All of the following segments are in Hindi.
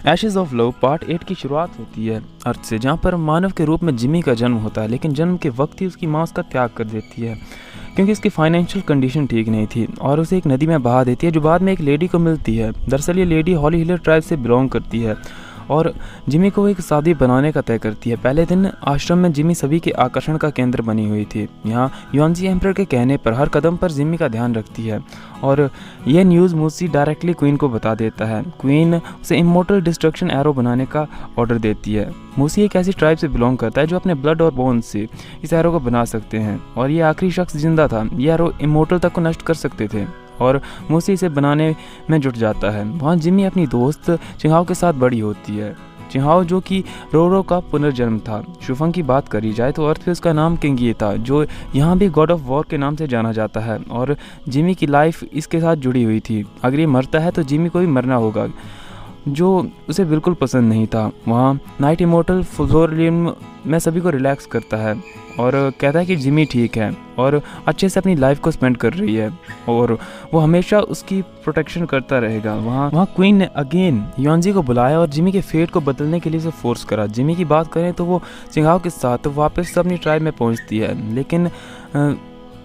एशेज ऑफ लव पार्ट 8 की शुरुआत होती है अर्थ से, जहाँ पर मानव के रूप में जिमी का जन्म होता है, लेकिन जन्म के वक्त ही उसकी माँ उसका त्याग कर देती है क्योंकि उसकी फाइनेंशियल कंडीशन ठीक नहीं थी और उसे एक नदी में बहा देती है जो बाद में एक लेडी को मिलती है। दरअसल ये लेडी हॉली हिलर ट्राइब से बिलोंग करती है और जिमी को एक शादी बनाने का तय करती है। पहले दिन आश्रम में जिमी सभी के आकर्षण का केंद्र बनी हुई थी। यहाँ योंजी एम्परर के कहने पर हर कदम पर जिमी का ध्यान रखती है और यह न्यूज़ मूसी डायरेक्टली क्वीन को बता देता है। क्वीन उसे इमोर्टल डिस्ट्रक्शन एरो बनाने का ऑर्डर देती है। मूसी एक ऐसी ट्राइब से बिलोंग करता है जो अपने ब्लड और बोन से इस एरो को बना सकते हैं और ये आखिरी शख्स जिंदा था। यह एरो इमोर्टल तक को नष्ट कर सकते थे और मूसी इसे बनाने में जुट जाता है। वहाँ जिमी अपनी दोस्त चिंहाओ के साथ बड़ी होती है। चिंहाओ जो कि रोरो का पुनर्जन्म था। शुफंग की बात करी जाए तो अर्थ पे उसका नाम किंगी था, जो यहाँ भी गॉड ऑफ वॉर के नाम से जाना जाता है और जिमी की लाइफ इसके साथ जुड़ी हुई थी। अगर ये मरता है तो जिमी को भी मरना होगा, जो उसे बिल्कुल पसंद नहीं था। वहाँ नाइट इमोर्टल फ्लोरियम में सभी को रिलैक्स करता है और कहता है कि जिमी ठीक है और अच्छे से अपनी लाइफ को स्पेंड कर रही है और वो हमेशा उसकी प्रोटेक्शन करता रहेगा। वहाँ क्वीन ने अगेन योंजी को बुलाया और जिमी के फेट को बदलने के लिए उसे फोर्स करा। जिमी की बात करें तो वो चिंगाओ के साथ वापस अपनी ट्राइब में पहुँचती है, लेकिन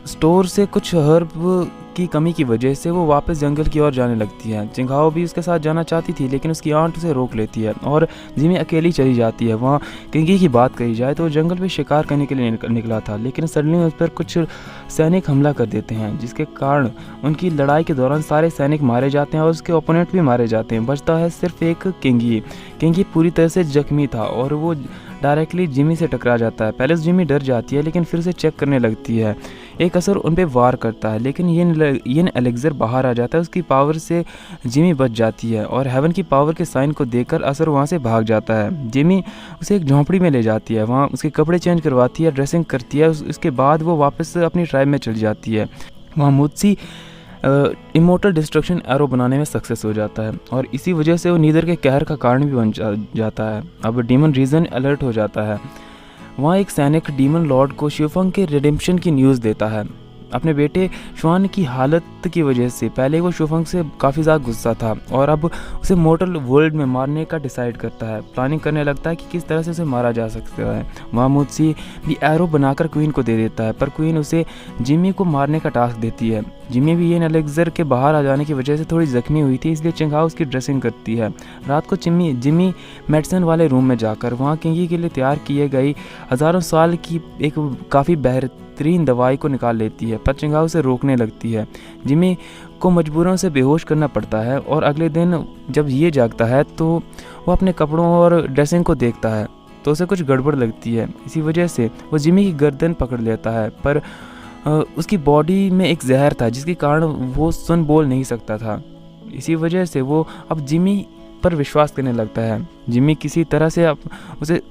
स्टोर से कुछ हर्ब की कमी की वजह से वो वापस जंगल की ओर जाने लगती है। चिंगाओ भी उसके साथ जाना चाहती थी, लेकिन उसकी आंट उसे रोक लेती है और जिमी अकेली चली जाती है। वहाँ किंगी की बात कही जाए तो जंगल में शिकार करने के लिए निकला था, लेकिन सडनली उस पर कुछ सैनिक हमला कर देते हैं, जिसके कारण उनकी लड़ाई के दौरान सारे सैनिक मारे जाते हैं और उसके ओपोनेंट भी मारे जाते हैं। बचता है सिर्फ एक किंगी। किंगी पूरी तरह से जख्मी था और वो डायरेक्टली जिमी से टकरा जाता है। पहले जिमी डर जाती है, लेकिन फिर से चेक करने लगती है। एक असर उन पे वार करता है, लेकिन येन एलेक्जर बाहर आ जाता है। उसकी पावर से जिमी बच जाती है और हेवन की पावर के साइन को देखकर असर वहाँ से भाग जाता है। जिमी उसे एक झोंपड़ी में ले जाती है, वहाँ उसके कपड़े चेंज करवाती है, ड्रेसिंग करती है। उसके बाद वो वापस अपनी ट्राइब में चली जाती है। वहाँ मुझसी इमोर्टल डिस्ट्रक्शन एरो बनाने में सक्सेस हो जाता है और इसी वजह से वो नीदर के कहर का कारण भी बन जाता है। अब डीमन रीजन अलर्ट हो जाता है। वहाँ एक सैनिक डीमन लॉर्ड को शिवफंग के रिडेम्पशन की न्यूज़ देता है। अपने बेटे श्वान की हालत की वजह से पहले वो शिवफंग से काफ़ी ज़्यादा गुस्सा था और अब उसे मोर्टल वर्ल्ड में मारने का डिसाइड करता है। प्लानिंग करने लगता है कि किस तरह से उसे मारा जा सकता है। वहाँ मुझसी भी एरो बनाकर क्वीन को दे देता है, पर क्वीन उसे जिमी को मारने का टास्क देती है। जिमी भी येन एलेक्जर के बाहर आ जाने की वजह से थोड़ी जख्मी हुई थी, इसलिए चिंगाओ उसकी ड्रेसिंग करती है। रात को जिमी मेडिसिन वाले रूम में जाकर वहाँ किंगी के लिए तैयार किए गई हज़ारों साल की एक काफ़ी बेहतरीन दवाई को निकाल लेती है, पर चिंगाओ उसे रोकने लगती है। जिमी को मजबूरों से बेहोश करना पड़ता है और अगले दिन जब ये जागता है तो वो अपने कपड़ों और ड्रेसिंग को देखता है तो उसे कुछ गड़बड़ लगती है। इसी वजह से वो जिमी की गर्दन पकड़ लेता है, पर उसकी बॉडी में एक जहर था जिसके कारण वो सुन बोल नहीं सकता था। इसी वजह से वो अब जिमी पर विश्वास करने लगता है। जिमी किसी तरह से उसे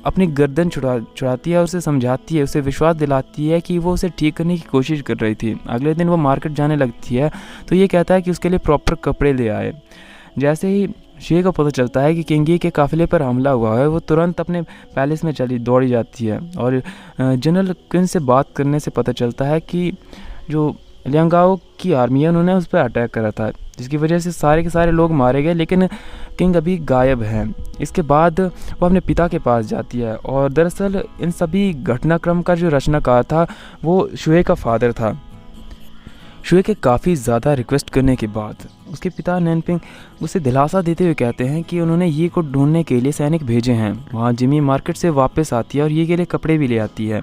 अपनी गर्दन छुड़ाती है और उसे समझाती है, उसे विश्वास दिलाती है कि वो उसे ठीक करने की कोशिश कर रही थी। अगले दिन वो मार्केट जाने लगती है तो ये कहता है कि उसके लिए प्रॉपर कपड़े ले आए। जैसे ही शे को पता चलता है कि किंगी के काफिले पर हमला हुआ है, वो तुरंत अपने पैलेस में दौड़ी जाती है और जनरल क्विन से बात करने से पता चलता है कि जो लियांगाओ की आर्मी है उन्होंने उस पर अटैक करा था, जिसकी वजह से सारे के सारे लोग मारे गए, लेकिन किंग अभी गायब हैं। इसके बाद वो अपने पिता के पास जाती है और दरअसल इन सभी घटनाक्रम का जो रचनाकार था वो शुए का फादर था। शुए के काफ़ी ज़्यादा रिक्वेस्ट करने के बाद उसके पिता नैनपिंग उसे दिलासा देते हुए कहते हैं कि उन्होंने ये को ढूंढने के लिए सैनिक भेजे हैं। वहाँ जिमी मार्केट से वापस आती है और ये के लिए कपड़े भी ले आती है,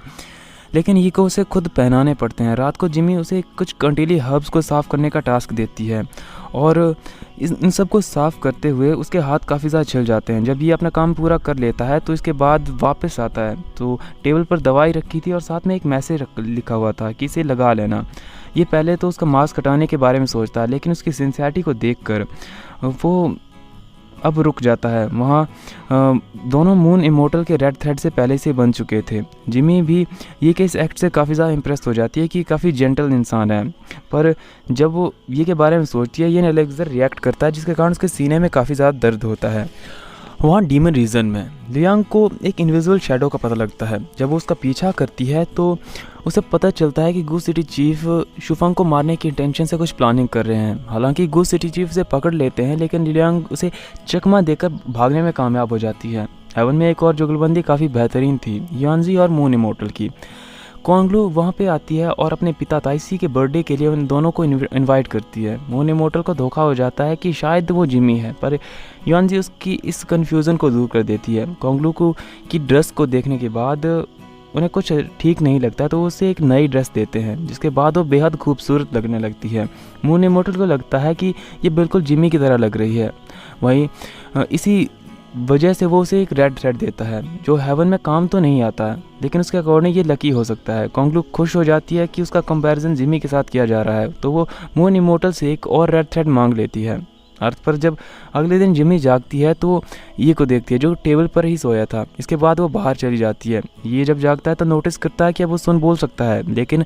लेकिन ये को उसे खुद पहनाने पड़ते हैं। रात को जिमी उसे कुछ कंटीली हर्ब्स को साफ़ करने का टास्क देती है और इन सब को साफ़ करते हुए उसके हाथ काफ़ी ज़्यादा छिल जाते हैं। जब ये अपना काम पूरा कर लेता है तो इसके बाद वापस आता है तो टेबल पर दवाई रखी थी और साथ में एक मैसेज लिखा हुआ था कि इसे लगा लेना। ये पहले तो उसका मास्क हटाने के बारे में सोचता है, लेकिन उसकी सिंसियरिटी को देखकर वो अब रुक जाता है। वहाँ दोनों मून इमोर्टल के रेड थ्रेड से पहले से बन चुके थे। जिमी भी ये के इस एक्ट से काफ़ी ज़्यादा इम्प्रेस हो जाती है कि काफ़ी जेंटल इंसान है, पर जब वो ये के बारे में सोचती है येन एलेक्जर रिएक्ट करता है, जिसके कारण उसके सीने में काफ़ी ज़्यादा दर्द होता है वहाँ डीमन रीजन में लियांग को एक इनविजिबल शैडो का पता लगता है। जब वो उसका पीछा करती है तो उसे पता चलता है कि गू सिटी चीफ शुफंग को मारने की इंटेंशन से कुछ प्लानिंग कर रहे हैं। हालांकि गू सिटी चीफ उसे पकड़ लेते हैं, लेकिन लियांग उसे चकमा देकर भागने में कामयाब हो जाती है। हेवन में एक और जुगलबंदी काफ़ी बेहतरीन थी, यानजी और मून इमोर्टल की। कॉन्गलू वहाँ पे आती है और अपने पिता ताइसी के बर्थडे के लिए उन दोनों को इनवाइट करती है। मून इमोर्टल को धोखा हो जाता है कि शायद वो जिमी है, पर यानजी उसकी इस कन्फ्यूज़न को दूर कर देती है। कॉन्गलू को की ड्रेस को देखने के बाद उन्हें कुछ ठीक नहीं लगता, तो उसे एक नई ड्रेस देते हैं, जिसके बाद वो बेहद खूबसूरत लगने लगती है। मून इमोर्टल को लगता है कि ये बिल्कुल जिमी की तरह लग रही है। वहीं इसी वजह से वो उसे एक रेड थ्रेड देता है, जो हेवन में काम तो नहीं आता है, लेकिन उसके अकॉर्डिंग ये लकी हो सकता है। कॉन्गलू खुश हो जाती है कि उसका कंपैरिजन जिमी के साथ किया जा रहा है, तो वो मून इमोर्टल से एक और रेड थ्रेड मांग लेती है। अर्थ पर जब अगले दिन जिमी जागती है तो ये को देखती है, जो टेबल पर ही सोया था। इसके बाद वो बाहर चली जाती है। ये जब जागता है तो नोटिस करता है कि अब वो सुन बोल सकता है, लेकिन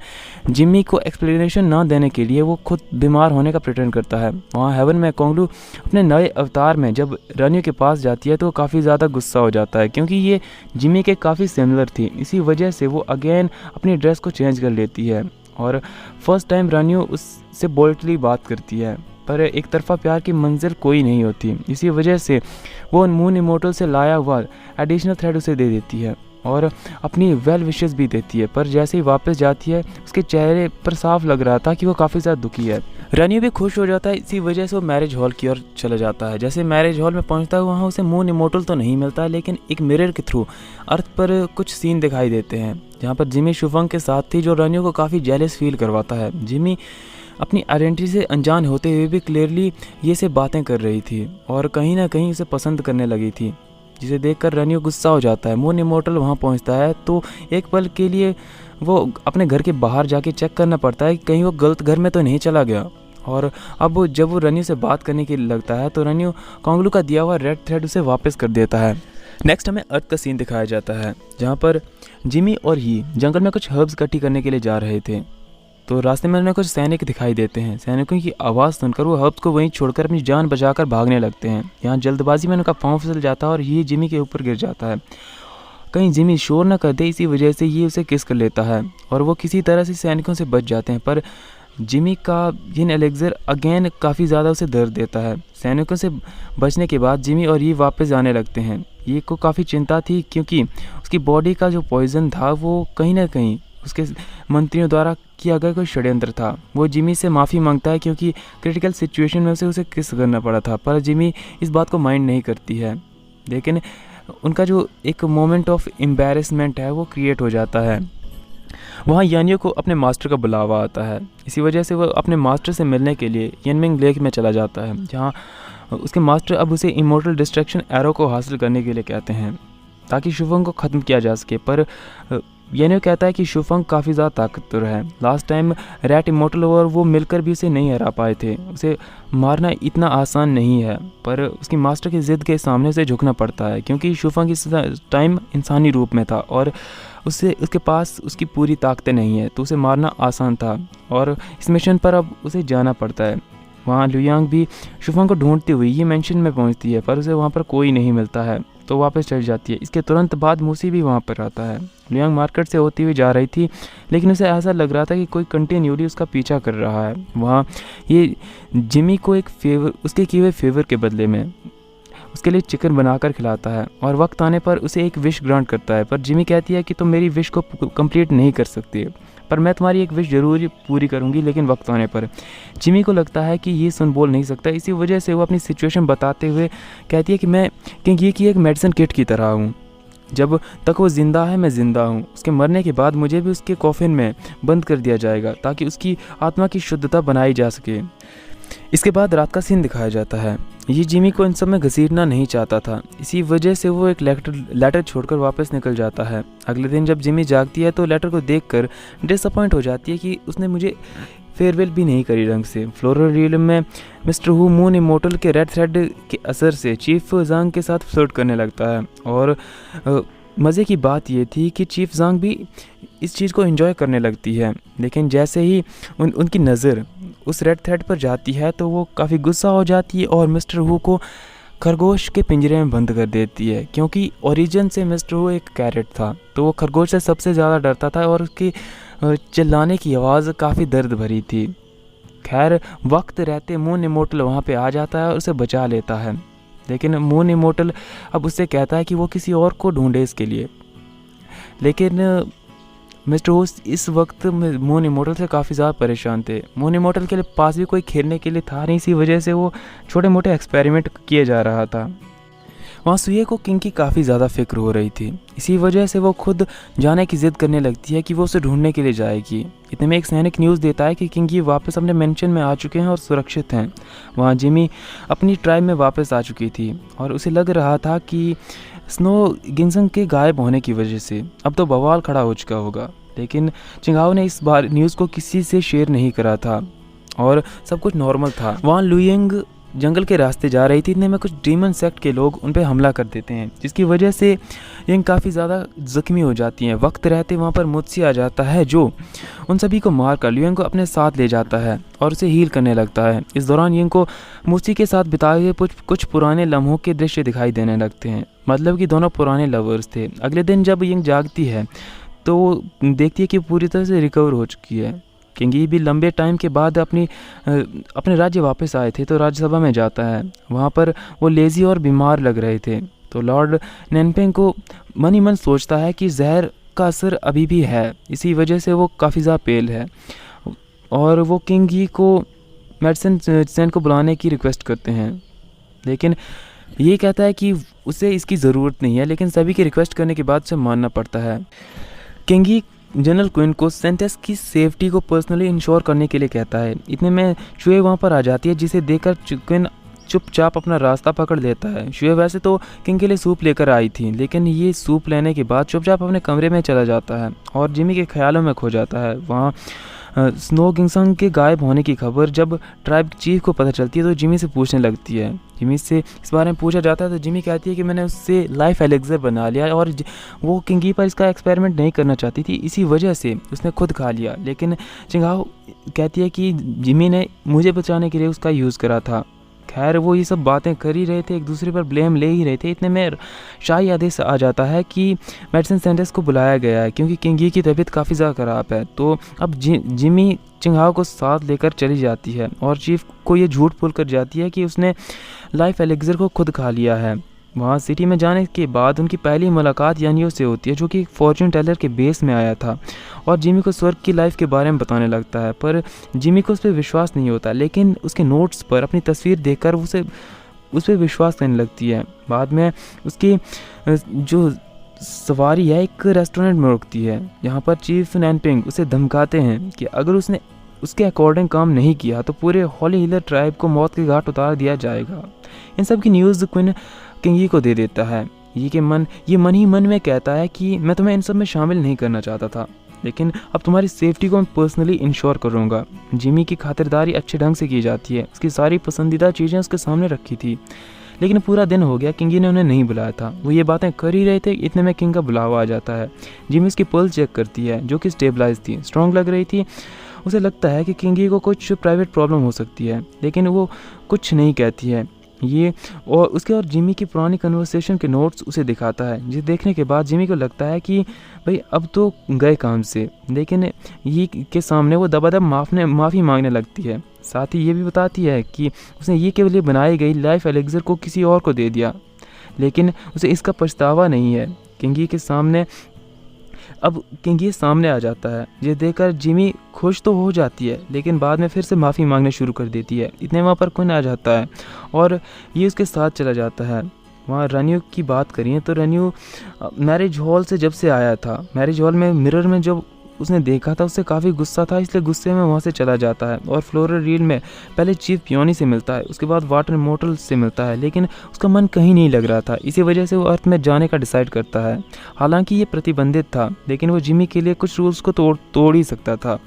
जिमी को एक्सप्लेनेशन ना देने के लिए वो खुद बीमार होने का प्रिटेंड करता है। वहाँ हेवन में कॉन्गलू अपने नए अवतार में जब रनियो के पास जाती है तो वो काफ़ी ज़्यादा गुस्सा हो जाता है, क्योंकि ये जिमी के काफ़ी सिमिलर थी। इसी वजह से वो अगेन अपनी ड्रेस को चेंज कर लेती है और फर्स्ट टाइम रनियो उससे बोल्डली बात करती है, पर एक तरफा प्यार की मंजिल कोई नहीं होती। इसी वजह से वो मून इमोर्टल से लाया हुआ एडिशनल थ्रेड उसे दे देती है और अपनी वेल विशेस भी देती है, पर जैसे ही वापस जाती है उसके चेहरे पर साफ लग रहा था कि वो काफ़ी ज़्यादा दुखी है। रनियो भी खुश हो जाता है। इसी वजह से वो मैरिज हॉल की ओर चला जाता है। जैसे मैरिज हॉल में पहुंचता है, वहाँ उसे मून इमोर्टल तो नहीं मिलता, लेकिन एक मिरर के थ्रू अर्थ पर कुछ सीन दिखाई देते हैं, जहाँ पर जिमी शुफंग के साथ थी, जो रनियो को काफ़ी जेलस फील करवाता है। जिमी अपनी आइडेंटिटी से अनजान होते हुए भी क्लियरली ये से बातें कर रही थी और कहीं ना कहीं उसे पसंद करने लगी थी, जिसे देखकर रनियो गुस्सा हो जाता है। मून इमोर्टल वहाँ पहुँचता है तो एक पल के लिए वो अपने घर के बाहर जाके चेक करना पड़ता है कि कहीं वो गलत घर में तो नहीं चला गया। और अब जब वो रनियो से बात करने के लिए लगता है तो रनियो कॉन्गलू का दिया हुआ रेड थ्रेड उसे वापस कर देता है। नेक्स्ट हमें अर्थ का सीन दिखाया जाता है, जहाँ पर जिमी और ही जंगल में कुछ हर्ब्स इकट्ठी करने के लिए जा रहे थे। तो रास्ते में उन्हें कुछ सैनिक दिखाई देते हैं। सैनिकों की आवाज़ सुनकर वो हर्ब्स को वहीं छोड़कर अपनी जान बचाकर भागने लगते हैं। यहाँ जल्दबाजी में उनका पाँव फिसल जाता है और ये जिमी के ऊपर गिर जाता है। कहीं जिमी शोर न कर दे, इसी वजह से ये उसे किस कर लेता है और वो किसी तरह से सैनिकों से बच जाते हैं। पर जिमी का ये एलेक्जर अगेन काफ़ी ज़्यादा उसे दर्द देता है। सैनिकों से बचने के बाद जिमी और ये वापस आने लगते हैं। ये को काफ़ी चिंता थी, क्योंकि उसकी बॉडी का जो पॉइजन था वो कहीं ना कहीं उसके मंत्रियों द्वारा किया गया कोई षड्यंत्र था। वो जिमी से माफ़ी मांगता है, क्योंकि क्रिटिकल सिचुएशन में उसे किस करना पड़ा था, पर जिमी इस बात को माइंड नहीं करती है। लेकिन उनका जो एक मोमेंट ऑफ एम्बैरेसमेंट है वो क्रिएट हो जाता है। वहाँ यानियो को अपने मास्टर का बुलावा आता है। इसी वजह से वो अपने मास्टर से मिलने के लिए यनमिंग लेक में चला जाता है, जहाँ उसके मास्टर अब उसे इमोर्टल डिस्ट्रैक्शन एरो को हासिल करने के लिए कहते हैं, ताकि शुफंग को ख़त्म किया जा सके। पर यानियो कहता है कि शुफंग काफ़ी ज़्यादा ताकतवर है। लास्ट टाइम रैट इमोर्टल और वो मिलकर भी उसे नहीं हरा पाए थे। उसे मारना इतना आसान नहीं है, पर उसकी मास्टर की ज़िद के सामने उसे झुकना पड़ता है, क्योंकि शुफंग इस टाइम इंसानी रूप में था और उसके पास उसकी पूरी ताकतें नहीं है, तो उसे मारना आसान था और इस मिशन पर अब उसे जाना पड़ता है। वहाँ लुयांग भी शुफंग को ढूंढती हुई ये मेंशन में पहुँचती है, पर उसे वहाँ पर कोई नहीं मिलता है, तो वापस चली जाती है। इसके तुरंत बाद मूसी भी वहाँ पर आता है। लुयांग मार्केट से होती हुई जा रही थी, लेकिन उसे ऐसा लग रहा था कि कोई कंटिन्यूली उसका पीछा कर रहा है। वहाँ ये जिमी को एक फेवर, उसके किए हुए फेवर के बदले में उसके लिए चिकन बनाकर खिलाता है और वक्त आने पर उसे एक विश ग्रांट करता है। पर जिमी कहती है कि तुम मेरी विश को कंप्लीट नहीं कर सकती, पर मैं तुम्हारी एक विश ज़रूर पूरी करूंगी, लेकिन वक्त आने पर। जिमी को लगता है कि ये सुन बोल नहीं सकता, इसी वजह से वो अपनी सिचुएशन बताते हुए कहती है कि मैं ये की एक मेडिसिन किट की तरह हूँ। जब तक वो ज़िंदा है मैं ज़िंदा हूँ, उसके मरने के बाद मुझे भी उसके कॉफिन में बंद कर दिया जाएगा, ताकि उसकी आत्मा की शुद्धता बनाई जा सके। इसके बाद रात का सीन दिखाया जाता है। ये जिमी को इन सब में घसीटना नहीं चाहता था, इसी वजह से वो एक लेटर छोड़कर वापस निकल जाता है। अगले दिन जब जिमी जागती है तो लेटर को देखकर डिसअपॉइंट हो जाती है कि उसने मुझे फेयरवेल भी नहीं करी ढंग से। फ्लोरल रियलम में मिस्टर हू मून इमोर्टल के रेड थ्रेड के असर से चीफ जांग के साथ फ्लर्ट करने लगता है और मज़े की बात ये थी कि चीफ जांग भी इस चीज़ को एंजॉय करने लगती है। लेकिन जैसे ही उनकी नज़र उस रेड थ्रेड पर जाती है तो वो काफ़ी गुस्सा हो जाती है और मिस्टर हू को खरगोश के पिंजरे में बंद कर देती है, क्योंकि ओरिजिन से मिस्टर वो एक कैरेट था, तो वो खरगोश से सबसे ज़्यादा डरता था और उसकी चिल्लाने की आवाज़ काफ़ी दर्द भरी थी। खैर वक्त रहते मून इमोर्टल वहाँ पे आ जाता है और उसे बचा लेता है, लेकिन मून इमोर्टल अब उससे कहता है कि वो किसी और को ढूंढे इसके लिए। लेकिन मिस्टर होस्ट इस वक्त मून इमोर्टल से काफ़ी ज़्यादा परेशान थे। मून इमोर्टल के लिए पास भी कोई खेलने के लिए था नहीं, इसी वजह से वो छोटे मोटे एक्सपेरिमेंट किए जा रहा था। वहाँ सुये को किंग की काफ़ी ज़्यादा फिक्र हो रही थी, इसी वजह से वो खुद जाने की ज़िद करने लगती है कि वो उसे ढूंढने के लिए जाएगी। इतने में एक सैनिक न्यूज़ देता है कि किंग ये वापस अपने मेंशन में आ चुके हैं और सुरक्षित हैं। वहाँ जिमी अपनी ट्राइब में वापस आ चुकी थी और उसे लग रहा था कि स्नो गिंसन के गायब होने की वजह से अब तो बवाल खड़ा हो चुका होगा। लेकिन चिंगाओ ने इस बार न्यूज़ को किसी से शेयर नहीं करा था और सब कुछ नॉर्मल था। वहाँ लुयंग जंगल के रास्ते जा रही थी, इतने में कुछ डीमन सेक्ट के लोग उन पर हमला कर देते हैं, जिसकी वजह से यंग काफ़ी ज़्यादा ज़ख्मी हो जाती हैं। वक्त रहते वहाँ पर मुत्सी आ जाता है, जो उन सभी को मार कर लुयंग को अपने साथ ले जाता है और उसे हील करने लगता है। इस दौरान यंग को मुत्सी के साथ बिताए हुए कुछ पुराने लम्हों के दृश्य दिखाई देने लगते हैं, मतलब कि दोनों पुराने लवर्स थे। अगले दिन जब यंग जागती है तो देखती है कि पूरी तरह से रिकवर हो चुकी है। किंगी भी लंबे टाइम के बाद अपने राज्य वापस आए थे, तो राज्यसभा में जाता है। वहाँ पर वो लेज़ी और बीमार लग रहे थे, तो लॉर्ड नैनपेंग को मन ही मन सोचता है कि जहर का असर अभी भी है, इसी वजह से वो काफ़ी ज़्यादा पेल है और वो किंगी को मेडिसिन सेन को बुलाने की रिक्वेस्ट करते हैं। लेकिन ये कहता है कि उसे इसकी ज़रूरत नहीं है, लेकिन सभी की रिक्वेस्ट करने के बाद उसे मानना पड़ता है। किंगी जनरल क्विन को सेंटेस की सेफ्टी को पर्सनली इंश्योर करने के लिए कहता है। इतने में शुए वहाँ पर आ जाती है, जिसे देखकर क्विन चुपचाप अपना रास्ता पकड़ लेता है। शुए वैसे तो किंग के लिए सूप लेकर आई थी, लेकिन ये सूप लेने के बाद चुपचाप अपने कमरे में चला जाता है और जिमी के ख्यालों में खो जाता है। वहाँ स्नो गिंसन के गायब होने की खबर जब ट्राइब चीफ को पता चलती है तो जिमी से पूछने लगती है। जिमी से इस बारे में पूछा जाता है तो जिमी कहती है कि मैंने उससे लाइफ एलेक्सर बना लिया और वो किंगी पर इसका एक्सपेरिमेंट नहीं करना चाहती थी, इसी वजह से उसने खुद खा लिया। लेकिन चिंगाओ कहती है कि जिमी ने मुझे बचाने के लिए उसका यूज़ करा था। खैर वो ये सब बातें कर ही रहे थे, एक दूसरे पर ब्लेम ले ही रहे थे। इतने में शाही आदेश आ जाता है कि मेडिसिन सेंटर्स को बुलाया गया है, क्योंकि किंगी की तबीयत काफ़ी ज़्यादा ख़राब है। तो अब जिमी चिंगाओ को साथ लेकर चली जाती है और चीफ को ये झूठ बोल कर जाती है कि उसने लाइफ एलेक्सर को खुद खा लिया है। वहाँ सिटी में जाने के बाद उनकी पहली मुलाकात यानियो से होती है, जो कि फॉर्चून टेलर के बेस में आया था और जिमी को स्वर्ग की लाइफ के बारे में बताने लगता है। पर जिमी को उस पर विश्वास नहीं होता, लेकिन उसके नोट्स पर अपनी तस्वीर देखकर उस पर विश्वास करने लगती है। बाद में उसकी जो सवारी है एक रेस्टोरेंट में रुकती है, जहाँ पर चीफ नैनपिंग उसे धमकाते हैं कि अगर उसने उसके अकॉर्डिंग काम नहीं किया तो पूरे हॉली हिलर ट्राइब को मौत के घाट उतार दिया जाएगा। इन सब की न्यूज़ क्वीन किंगी को दे देता है। ये मन ही मन में कहता है कि मैं तुम्हें इन सब में शामिल नहीं करना चाहता था, लेकिन अब तुम्हारी सेफ्टी को मैं पर्सनली इंश्योर करूँगा। जिमी की खातिरदारी अच्छे ढंग से की जाती है, उसकी सारी पसंदीदा चीज़ें उसके सामने रखी थी। लेकिन पूरा दिन हो गया, किंगी ने उन्हें नहीं बुलाया था। वो ये बातें कर ही रहे थे, इतने में किंग का बुलावा आ जाता है। जिमी उसकी पल्स चेक करती है, जो कि स्टेबलाइज थी, स्ट्रॉन्ग लग रही थी। उसे लगता है कि किंगी को कुछ प्राइवेट प्रॉब्लम हो सकती है, लेकिन वो कुछ नहीं कहती है। ये और उसके और जिमी की पुरानी कन्वर्सेशन के नोट्स उसे दिखाता है, जिसे देखने के बाद जिमी को लगता है कि भाई अब तो गए काम से। लेकिन ये के सामने वो दबादब माफ़ी मांगने लगती है। साथ ही ये भी बताती है कि उसने ये के लिए बनाई गई लाइफ एलेक्सर को किसी और को दे दिया, लेकिन उसे इसका पछतावा नहीं है। किंगी के सामने अब किंगी सामने आ जाता है। ये देखकर जिमी खुश तो हो जाती है, लेकिन बाद में फिर से माफ़ी मांगने शुरू कर देती है। इतने वहाँ पर क्विन आ जाता है और ये उसके साथ चला जाता है। वहाँ रेन्यू की बात करिए तो रेन्यू मैरिज हॉल से जब से आया था, मैरिज हॉल में मिरर में जब उसने देखा था उससे काफ़ी गुस्सा था, इसलिए गुस्से में वहाँ से चला जाता है और फ्लोरल रील में पहले चीफ पियोनी से मिलता है, उसके बाद वाटर मोटल से मिलता है, लेकिन उसका मन कहीं नहीं लग रहा था। इसी वजह से वो अर्थ में जाने का डिसाइड करता है। हालांकि ये प्रतिबंधित था, लेकिन वो जिमी के लिए कुछ रूल्स को तोड़ ही सकता था।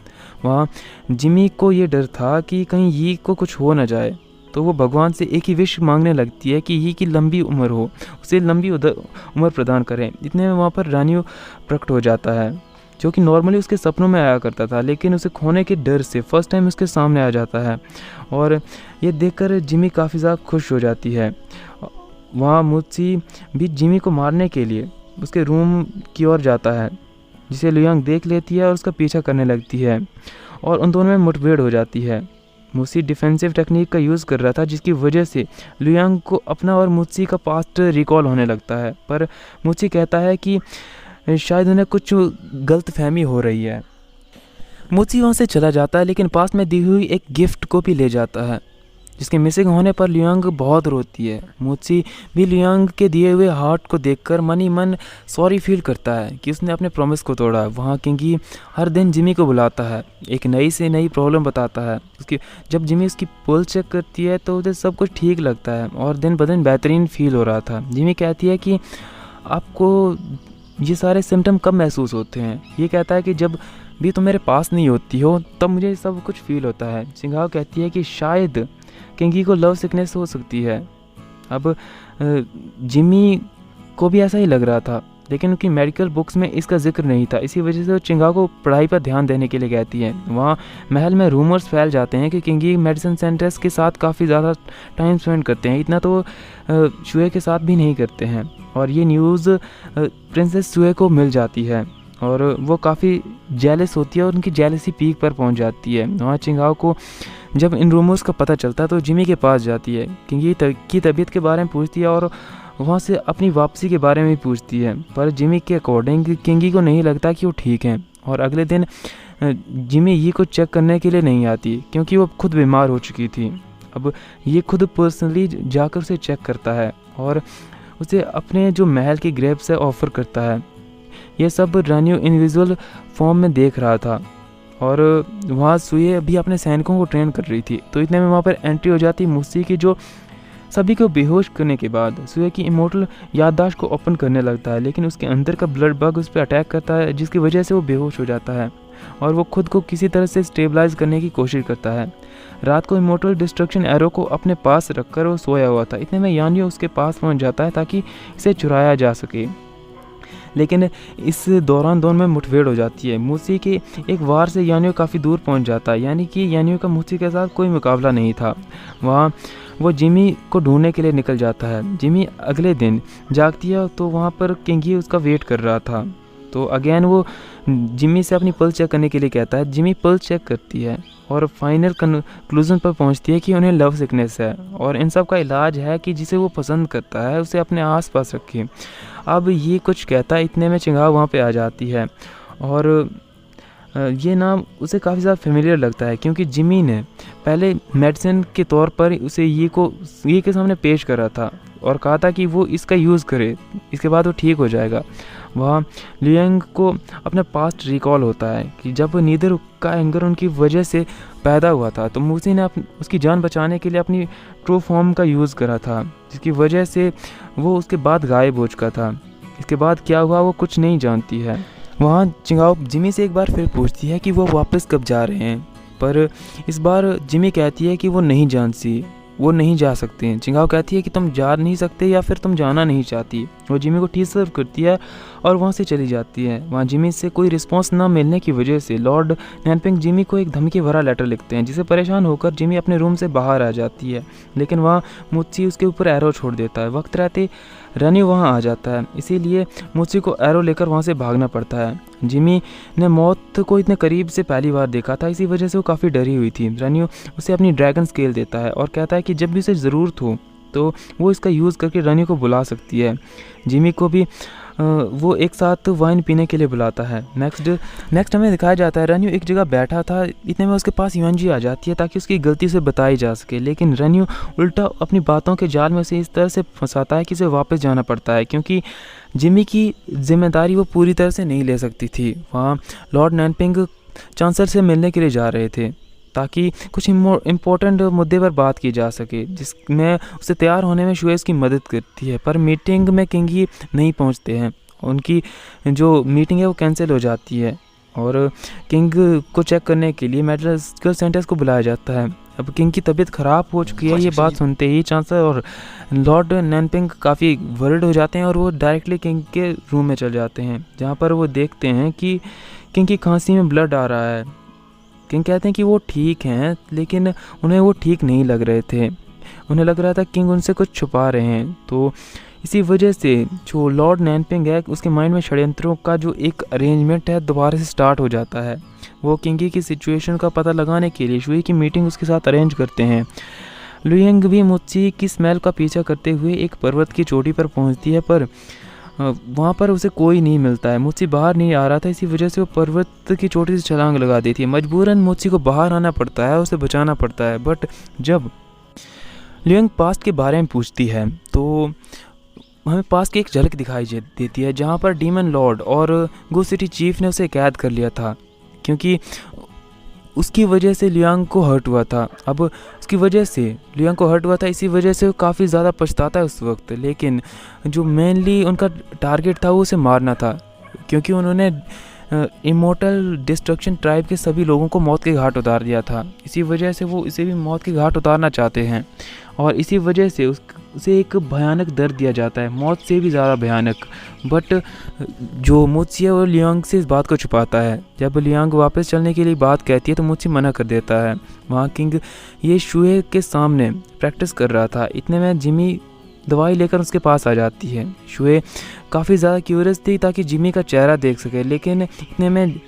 वहाँ जिमी को ये डर था कि कहीं ये को कुछ हो ना जाए, तो वो भगवान से एक ही विश मांगने लगती है कि ये की लंबी उम्र हो, उसे लंबी उम्र प्रदान करें। इतने में वहाँ पर रेन्यू प्रकट हो जाता है, जो कि नॉर्मली उसके सपनों में आया करता था, लेकिन उसे खोने के डर से फर्स्ट टाइम उसके सामने आ जाता है और ये देखकर जिमी काफ़ी ज़्यादा खुश हो जाती है। वहाँ मुत्सी भी जिमी को मारने के लिए उसके रूम की ओर जाता है, जिसे लुयांग देख लेती है और उसका पीछा करने लगती है और उन दोनों में मुठभेड़ हो जाती है। मुत्सी डिफेंसिव टेक्निक का यूज़ कर रहा था, जिसकी वजह से लुयांग को अपना और मुत्सी का पास्ट रिकॉल होने लगता है, पर मुत्सी कहता है कि शायद उन्हें कुछ गलतफहमी हो रही है। मुत्सी वहाँ से चला जाता है, लेकिन पास में दी हुई एक गिफ्ट को भी ले जाता है, जिसके मिसिंग होने पर लुयांग बहुत रोती है। मुत्सी भी लुयांग के दिए हुए हार्ट को देखकर मन ही मन सॉरी फील करता है कि उसने अपने प्रॉमिस को तोड़ा। वहाँ किंगी हर दिन जिमी को बुलाता है, एक नई से नई प्रॉब्लम बताता है। उसकी जब जिमी उसकी पल्स चेक करती है तो उसे सब कुछ ठीक लगता है और दिन ब दिन बेहतरीन फील हो रहा था। जिमी कहती है कि आपको ये सारे सिम्टम कब महसूस होते हैं? ये कहता है कि जब भी तुम मेरे पास नहीं होती हो तब मुझे सब कुछ फील होता है। चिंगाओ कहती है कि शायद किंगी को लव सिकनेस हो सकती है। अब जिमी को भी ऐसा ही लग रहा था, लेकिन उनकी मेडिकल बुक्स में इसका जिक्र नहीं था। इसी वजह से वो चिंगाओ को पढ़ाई पर ध्यान देने के लिए कहती है। वहाँ महल में रूमर्स फैल जाते हैं कि किंगी मेडिसिन सेंटर्स के साथ काफ़ी ज़्यादा टाइम स्पेंड करते हैं, इतना तो शुए के साथ भी नहीं करते हैं। और ये न्यूज़ प्रिंसेस शुए को मिल जाती है और वो काफ़ी जेलस होती है और उनकी जेलसी पीक पर पहुंच जाती है। वहाँ चिंगाओ को जब इन रूमर्स का पता चलता है तो जिमी के पास जाती है, किंगी की तबीयत के बारे में पूछती है और वहाँ से अपनी वापसी के बारे में पूछती है। पर जिमी के अकॉर्डिंग किंगी को नहीं लगता कि वो ठीक है और अगले दिन जिमी ये को चेक करने के लिए नहीं आती, क्योंकि वो खुद बीमार हो चुकी थी। अब ये खुद पर्सनली जाकर उसे चेक करता है और उसे अपने जो महल की ग्रेप्स है ऑफ़र करता है। ये सब रानियो इनविजुअल फॉर्म में देख रहा था और वहाँ सुये भी अपने सैनिकों को ट्रेन कर रही थी। तो इतने में वहाँ पर एंट्री हो जाती मुस्सी की, जो सभी को बेहोश करने के बाद सुये की इमोर्टल याददाश्त को ओपन करने लगता है, लेकिन उसके अंदर का ब्लड बग उस पर अटैक करता है, जिसकी वजह से वो बेहोश हो जाता है और वो खुद को किसी तरह से स्टेबलाइज करने की कोशिश करता है। रात को इमोर्टल डिस्ट्रक्शन एरो को अपने पास रखकर वो सोया हुआ था। इतने में यानियो उसके पास पहुँच जाता है ताकि इसे चुराया जा सके, लेकिन इस दौरान दोनों में मुठभेड़ हो जाती है। मुसी के एक वार से यानियो काफ़ी दूर पहुंच जाता है, यानी कि यानियो का मुसी के साथ कोई मुकाबला नहीं था। वहाँ वो जिमी को ढूंढने के लिए निकल जाता है। जिमी अगले दिन जागती है तो वहाँ पर किंगी उसका वेट कर रहा था। तो अगेन वो जिमी से अपनी पल्स चेक करने के लिए कहता है। जिमी पल्स चेक करती है और फाइनल कंक्लूजन पर पहुंचती है कि उन्हें लव सिकनेस है और इन सब का इलाज है कि जिसे वो पसंद करता है उसे अपने आसपास रखे। अब ये कुछ कहता है, इतने में चिंगाओ वहाँ पे आ जाती है और ये नाम उसे काफ़ी ज़्यादा फेमिलियर लगता है, क्योंकि जिमी ने पहले मेडिसिन के तौर पर उसे ये के सामने पेश करा था और कहा था कि वो इसका यूज़ करे, इसके बाद वो ठीक हो जाएगा। वहाँ लियांग को अपना पास्ट रिकॉल होता है कि जब नीदर का एंगर उनकी वजह से पैदा हुआ था तो मुसी ने उसकी जान बचाने के लिए अपनी ट्रू फॉर्म का यूज़ करा था, जिसकी वजह से वो उसके बाद गायब हो चुका था। इसके बाद क्या हुआ वो कुछ नहीं जानती है। वहाँ चिंगाओ जिमी से एक बार फिर पूछती है कि वो वापस कब जा रहे हैं, पर इस बार जिमी कहती है कि वो नहीं जानती, वो नहीं जा सकते हैं। चिंगाओ कहती है कि तुम जा नहीं सकते या फिर तुम जाना नहीं चाहती। वो जिमी को टी सर्व करती है और वहाँ से चली जाती है। वहाँ जिमी से कोई रिस्पांस ना मिलने की वजह से लॉर्ड नैनपिंग जिमी को एक धमकी भरा लेटर लिखते हैं, जिसे परेशान होकर जिमी अपने रूम से बाहर आ जाती है, लेकिन वहाँ मुत्सी उसके ऊपर एरो छोड़ देता है। वक्त रहते रनियो वहाँ आ जाता है, इसीलिए मुत्सी को एरो लेकर वहाँ से भागना पड़ता है। जिमी ने मौत को इतने करीब से पहली बार देखा था, इसी वजह से वो काफ़ी डरी हुई थी। रनियो उसे अपनी ड्रैगन स्केल देता है और कहता है कि जब भी उसे ज़रूरत हो तो वो इसका यूज़ करके रनियो को बुला सकती है। जिमी को भी वो एक साथ वाइन पीने के लिए बुलाता है। नेक्स्ट हमें दिखाया जाता है रनियो एक जगह बैठा था, इतने में उसके पास युआनजी आ जाती है ताकि उसकी गलती से बताई जा सके, लेकिन रनियो उल्टा अपनी बातों के जाल में उसे इस तरह से फंसाता है कि उसे वापस जाना पड़ता है, क्योंकि जिमी की जिम्मेदारी वो पूरी तरह से नहीं ले सकती थी। वहाँ लॉर्ड नैनपिंग चांसलर से मिलने के लिए जा रहे थे ताकि कुछ इम्पोर्टेंट मुद्दे पर बात की जा सके, जिसमें उसे तैयार होने में शुए उसकी मदद करती है। पर मीटिंग में किंगी नहीं पहुंचते हैं, उनकी जो मीटिंग है वो कैंसिल हो जाती है और किंग को चेक करने के लिए मेडिकल सेंटर्स को बुलाया जाता है। अब किंग की तबीयत ख़राब हो चुकी है, ये बात सुनते ही चांसलर और लॉर्ड नैनपिंग काफ़ी वरिड हो जाते हैं और वो डायरेक्टली किंग के रूम में चले जाते हैं, जहाँ पर वो देखते हैं कि किंग की खांसी में ब्लड आ रहा है। किंग कहते हैं कि वो ठीक हैं, लेकिन उन्हें वो ठीक नहीं लग रहे थे। उन्हें लग रहा था किंग उनसे कुछ छुपा रहे हैं। तो इसी वजह से जो लॉर्ड नैनपिंग है उसके माइंड में षड्यंत्रों का जो एक अरेंजमेंट है दोबारा से स्टार्ट हो जाता है। वो किंगी की सिचुएशन का पता लगाने के लिए शुई की मीटिंग उसके साथ अरेंज करते हैं। लुयंग भी मुत्सी की स्मेल का पीछा करते हुए एक पर्वत की चोटी पर पहुंचती है, पर वहाँ पर उसे कोई नहीं मिलता है। मुत्सी बाहर नहीं आ रहा था, इसी वजह से वो पर्वत की चोटी से छलांग लगा देती है। मजबूरन मुत्सी को बाहर आना पड़ता है, उसे बचाना पड़ता है। बट जब लुयंग पास्ट के बारे में पूछती है तो हमें पास्ट की एक झलक दिखाई देती है जहाँ पर डीमन लॉर्ड और गो सिटी चीफ ने उसे कैद कर लिया था, क्योंकि उसकी वजह से लियांग को हर्ट हुआ था। अब उसकी वजह से लियांग को हर्ट हुआ था, इसी वजह से वो काफ़ी ज़्यादा पछताता है उस वक्त। लेकिन जो मेनली उनका टारगेट था वो उसे मारना था, क्योंकि उन्होंने इमोर्टल डिस्ट्रक्शन ट्राइब के सभी लोगों को मौत के घाट उतार दिया था। इसी वजह से वो इसे भी मौत के घाट उतारना चाहते हैं, और इसी वजह से उसे एक भयानक दर्द दिया जाता है, मौत से भी ज़्यादा भयानक। बट जो मुत्सी है वो लियांग से इस बात को छुपाता है। जब लियांग वापस चलने के लिए बात कहती है तो मुत्सी मना कर देता है। वहाँ किंग ये शुए के सामने प्रैक्टिस कर रहा था, इतने में जिमी दवाई लेकर उसके पास आ जाती है। शुए काफ़ी ज़्यादा क्यूरियस थी ताकि जिमी का चेहरा देख सके, लेकिन इतने में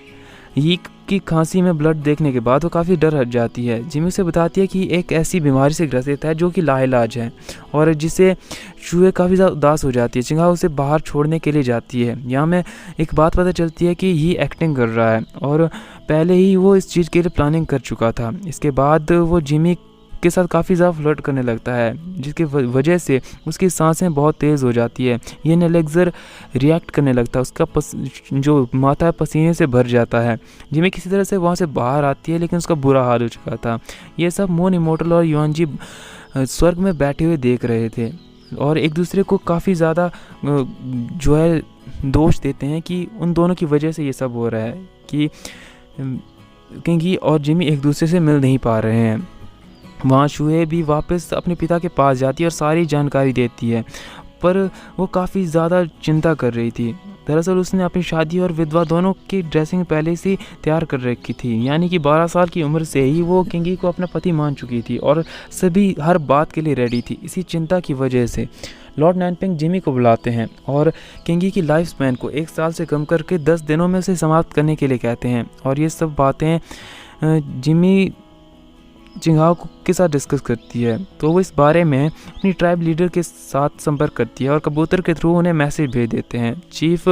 यीक की खांसी में ब्लड देखने के बाद वो काफ़ी डर हट जाती है। जिमी से बताती है कि एक ऐसी बीमारी से ग्रसित है जो कि लाइलाज है, और जिसे शुए काफ़ी ज़्यादा उदास हो जाती है। चिंगा उसे बाहर छोड़ने के लिए जाती है। यहाँ में एक बात पता चलती है कि ये एक्टिंग कर रहा है, और पहले ही वो इस चीज़ के लिए प्लानिंग कर चुका था। इसके बाद वो जिमी के साथ काफ़ी ज़्यादा फ्लर्ट करने लगता है, जिसकी वजह से उसकी सांसें बहुत तेज़ हो जाती है। ये नेलेक्सर रिएक्ट करने लगता है, उसका जो माथा है पसीने से भर जाता है। जिमी किसी तरह से वहाँ से बाहर आती है, लेकिन उसका बुरा हाल हो चुका था। ये सब मोन इमोर्टल और युआनजी स्वर्ग में बैठे हुए देख रहे थे, और एक दूसरे को काफ़ी ज़्यादा जो है दोष देते हैं कि उन दोनों की वजह से ये सब हो रहा है, कि किंगी और जिमी एक दूसरे से मिल नहीं पा रहे हैं। वहाँ शुए भी वापस अपने पिता के पास जाती है और सारी जानकारी देती है, पर वो काफ़ी ज़्यादा चिंता कर रही थी। दरअसल उसने अपनी शादी और विधवा दोनों की ड्रेसिंग पहले से तैयार कर रखी थी, यानी कि 12 साल की उम्र से ही वो किंगी को अपना पति मान चुकी थी और सभी हर बात के लिए रेडी थी। इसी चिंता की वजह से लॉर्ड नैनपिंग जिमी को बुलाते हैं और किंगी की लाइफ स्पैन को 1 साल से कम करके 10 दिनों में उसे समाप्त करने के लिए कहते हैं। और ये सब बातें जिमी चिंगाओ के साथ डिस्कस करती है, तो वो इस बारे में अपनी ट्राइब लीडर के साथ संपर्क करती है और कबूतर के थ्रू उन्हें मैसेज भेज देते हैं। चीफ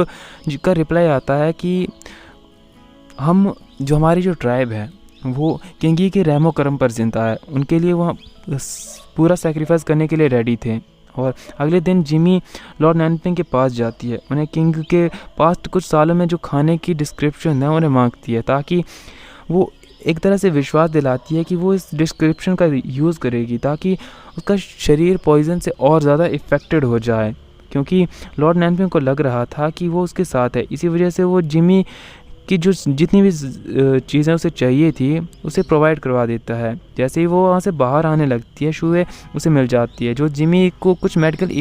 का रिप्लाई आता है कि हमारी जो ट्राइब है वो किंगी के रहमो करम पर जिंदा है, उनके लिए वहाँ पूरा सेक्रीफाइस करने के लिए रेडी थे। और अगले दिन जिमी लॉर्ड नैनपिंग के पास जाती है, उन्हें किंग के पास्ट कुछ सालों में जो खाने की डिस्क्रिप्शन है उन्हें मांगती है, ताकि वो एक तरह से विश्वास दिलाती है कि वो इस डिस्क्रिप्शन का यूज़ करेगी ताकि उसका शरीर पॉइजन से और ज़्यादा इफ़ेक्टेड हो जाए, क्योंकि लॉर्ड नैनपिंग को लग रहा था कि वो उसके साथ है। इसी वजह से वो जिमी की जो जितनी भी चीज़ें उसे चाहिए थी उसे प्रोवाइड करवा देता है। जैसे ही वो वहाँ से बाहर आने लगती है, शुए उसे मिल जाती है, जो जिमी को कुछ मेडिकल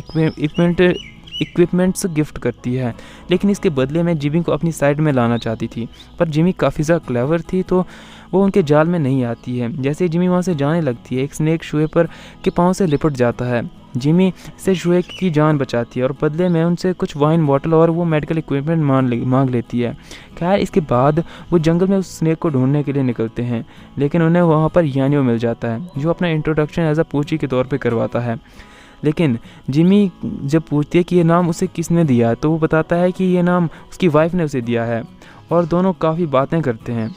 इक्विपमेंट्स गिफ्ट करती है। लेकिन इसके बदले में जिमी को अपनी साइड में लाना चाहती थी, पर जिमी काफ़ी ज़्यादा क्लेवर थी तो वो उनके जाल में नहीं आती है। जैसे ही जिमी वहाँ से जाने लगती है, एक स्नेक शुए पर के पाँव से लिपट जाता है। जिमी से शुए की जान बचाती है और बदले में उनसे कुछ वाइन बॉटल और वो मेडिकल इक्विपमेंट मांग लेती है। खैर इसके बाद वो जंगल में उस स्नेक को ढूंढने के लिए निकलते हैं, लेकिन उन्हें वहाँ पर यानियो मिल जाता है, जो अपना इंट्रोडक्शन एज अ पूची के तौर पर करवाता है। लेकिन जिमी जब पूछती है कि ये नाम उसे किसने दिया है, तो वो बताता है कि ये नाम उसकी वाइफ ने उसे दिया है, और दोनों काफ़ी बातें करते हैं।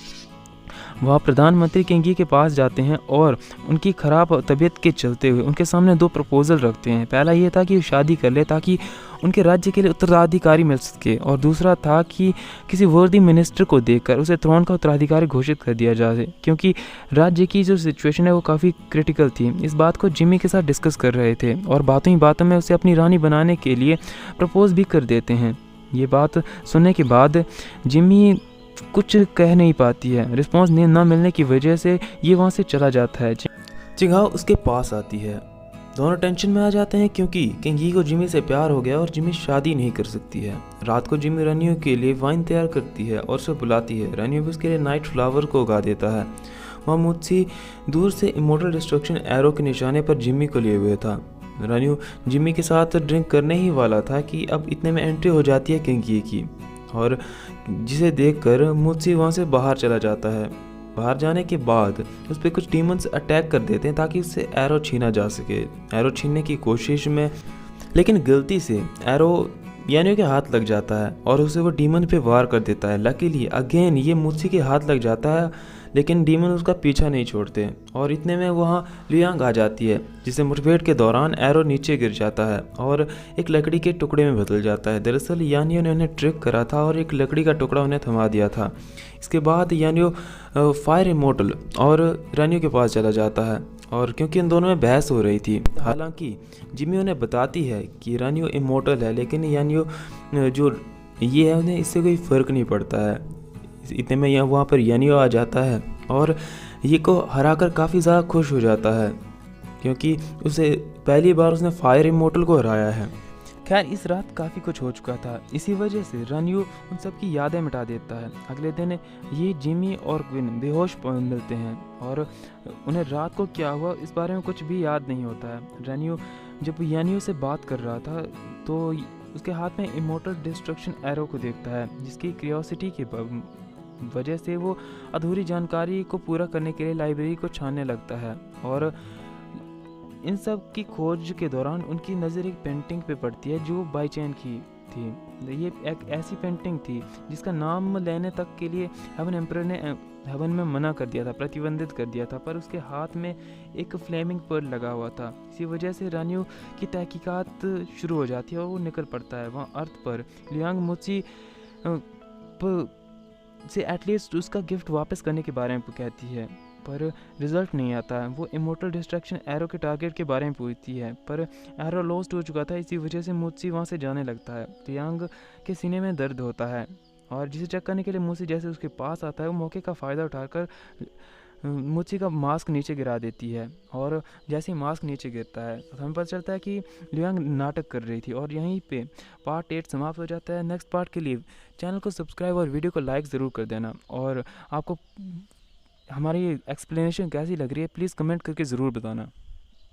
वह प्रधानमंत्री किंगी के पास जाते हैं और उनकी ख़राब तबीयत के चलते हुए उनके सामने 2 प्रपोज़ल रखते हैं। पहला ये था कि वो शादी कर ले ताकि उनके राज्य के लिए उत्तराधिकारी मिल सके, और दूसरा था कि किसी वर्दी मिनिस्टर को देकर उसे थ्रोन का उत्तराधिकारी घोषित कर दिया जाए, क्योंकि राज्य की जो सिचुएशन है वो काफ़ी क्रिटिकल थी। इस बात को जिमी के साथ डिस्कस कर रहे थे और बातों ही बातों में उसे अपनी रानी बनाने के लिए प्रपोज भी कर देते हैं। ये बात सुनने के बाद जिमी कुछ कह नहीं पाती है। रिस्पॉन्स ना मिलने की वजह से ये वहाँ से चला जाता है। चिंगाओ उसके पास आती है, दोनों टेंशन में आ जाते हैं क्योंकि किंगी को जिमी से प्यार हो गया और जिमी शादी नहीं कर सकती है। रात को जिमी रनियो के लिए वाइन तैयार करती है और उसे बुलाती है। रनियो भी उसके लिए नाइट फ्लावर को उगा देता है। वहाँ मुझसे दूर से इमोर्टल डिस्ट्रक्शन एरो के निशाने पर जिम्मी को लिए हुए था। रान्यू जिम्मी के साथ ड्रिंक करने ही वाला था कि अब इतने में एंट्री हो जाती है किंकी की, और जिसे देखकर मुझसे वहाँ से बाहर चला जाता है। बाहर जाने के बाद उस पर कुछ डीमंस अटैक कर देते हैं ताकि उससे एरो छीना जा सके। एरो छीनने की कोशिश में लेकिन गलती से एरो यानियो के हाथ लग जाता है और उसे वो डीमन पे वार कर देता है। लकीली अगेन ये मुझसे के हाथ लग जाता है, लेकिन डीमन उसका पीछा नहीं छोड़ते और इतने में वहाँ लियांग आ जाती है, जिसे मुठभेड़ के दौरान एरो नीचे गिर जाता है और एक लकड़ी के टुकड़े में बदल जाता है। दरअसल यानियो ने उन्हें ट्रिक करा था और एक लकड़ी का टुकड़ा उन्हें थमा दिया था। इसके बाद यानियो फायर इमोर्टल और रानियो के पास चला जाता है, और क्योंकि इन दोनों में बहस हो रही थी। हालांकि जिमी उन्हें बताती है कि रानियो इमोर्टल है, लेकिन यानियो जो ये है उन्हें इससे कोई फ़र्क नहीं पड़ता है। इतने में यहाँ वहाँ पर यानियो आ जाता है और ये को हराकर काफ़ी ज़्यादा खुश हो जाता है, क्योंकि उसे पहली बार उसने फायर इमोर्टल को हराया है। खैर इस रात काफ़ी कुछ हो चुका था, इसी वजह से रानियो उन सब की यादें मिटा देता है। अगले दिन ये जिमी और क्विन बेहोश मिलते हैं और उन्हें रात को क्या हुआ इस बारे में कुछ भी याद नहीं होता है। रानियो जब यानियो से बात कर रहा था तो उसके हाथ में इमोर्टल डिस्ट्रक्शन एरो को देखता है, जिसकी क्यूरियोसिटी की वजह से वो अधूरी जानकारी को पूरा करने के लिए लाइब्रेरी को छानने लगता है। और इन सब की खोज के दौरान उनकी नज़र एक पेंटिंग पे पड़ती है जो बाई चैन की थी। ये एक ऐसी पेंटिंग थी जिसका नाम लेने तक के लिए हेवन एम्परर ने हेवन में मना कर दिया था, प्रतिबंधित कर दिया था, पर उसके हाथ में एक फ्लेमिंग पर्ल लगा हुआ था। इसी वजह से रानियो की तहकीकात शुरू हो जाती है और वो निकल पड़ता है वहाँ अर्थ पर। लियांग मुझी से एटलीस्ट उसका गिफ्ट वापस करने के बारे में कहती है, पर रिजल्ट नहीं आता है। वो इमोर्टल डिस्ट्रक्शन एरो के टारगेट के बारे में पूछती है, पर एरो लॉस्ट हो चुका था। इसी वजह से मुझसे वहाँ से जाने लगता है। लियांग के सीने में दर्द होता है और जिसे चेक करने के लिए मुझसे जैसे उसके पास आता है, वो मौके का फ़ायदा उठाकर मुझसे का मास्क नीचे गिरा देती है। और जैसे ही मास्क नीचे गिरता है तो हमें पता चलता है कि लियांग नाटक कर रही थी। और यहीं पे पार्ट 8 समाप्त हो जाता है। नेक्स्ट पार्ट के लिए चैनल को सब्सक्राइब और वीडियो को लाइक ज़रूर कर देना। और आपको हमारी एक्सप्लेनेशन कैसी लग रही है प्लीज़ कमेंट करके ज़रूर बताना।